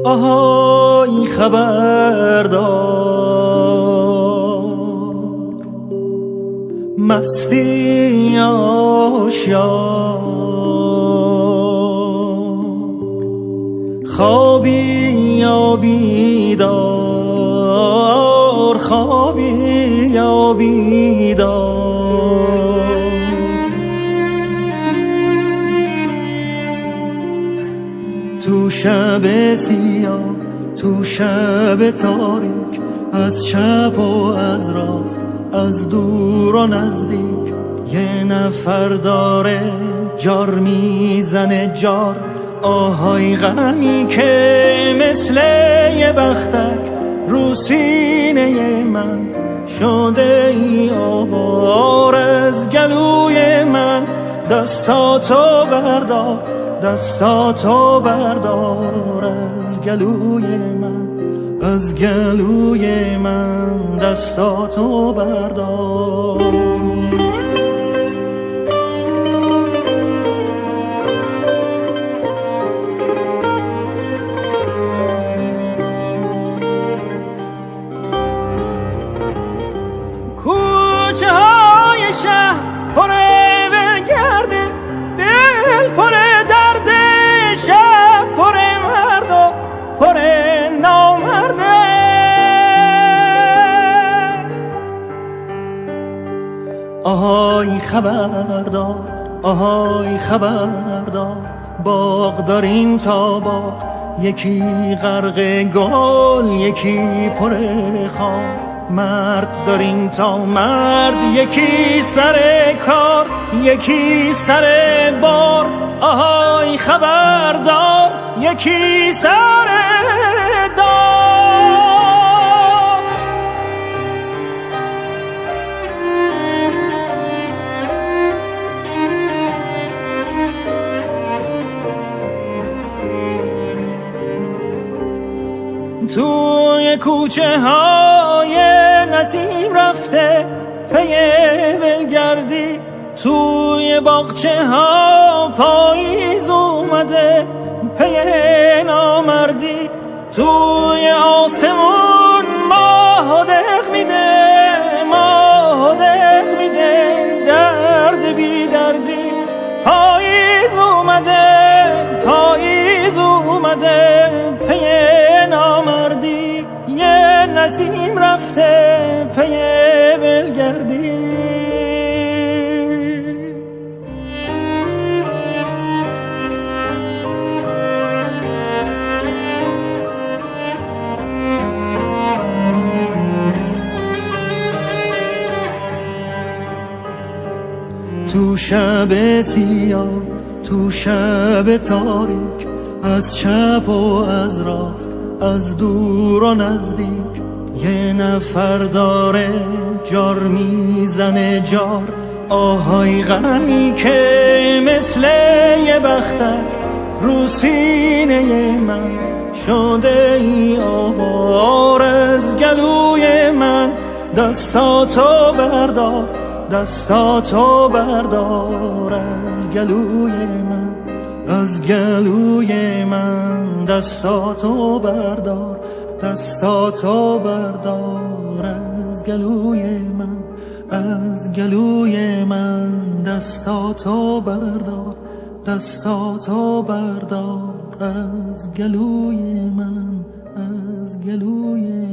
آهای خبردار، مستی آشیار، خوابی یا بیدار، خوابی یا بیدار. تو شب سیاه، تو شب تاریک، از چپ و از راست، از دور و نزدیک، یه نفر داره جار میزنه جار. آهای غمی که مثل یه بختک رو سینه من شده ای آوار. از گلوی من دستاتو بردار، دستاتو بردار. از گلوی من، از گلوی من دستاتو بردار. کوچه های شهر پره بگرده، دل پره درده، شب پره مرد و پره نامرده. آهای خبردار، آهای خبردار، باغ داریم تا باغ، یکی غرق گل، یکی پره خار. مرد داریم تا مرد، یکی سر کار، یکی سر بار. آهای خبردار، یکی سر دار. توی کوچه های نسیم رفته پی ولگردی، توی باغچه ها پاییز اومده پی نامردی. توی آسمون ماه دق میده، ماه دق میده، درد بی دردی. پاییز اومده، پاییز اومده پی نامردی. یه نسیم رفته پی ولگردی. تو شب سیاه، تو شب تاریک، از چپ و از راست، از دور و نزدیک، یه نفر داره جار میزنه جار. آهای غمی که مثل یه بختک رو سینه من شده ای آوار. از گلوی من دستاتو بردار، دستاتو بردار. از گلوی من، از گلوی من دستاتو بردار، دستاتو بردار. از گلوی من، از گلوی من دستاتو بردار، دستاتو بردار. از گلوی من، از گلوی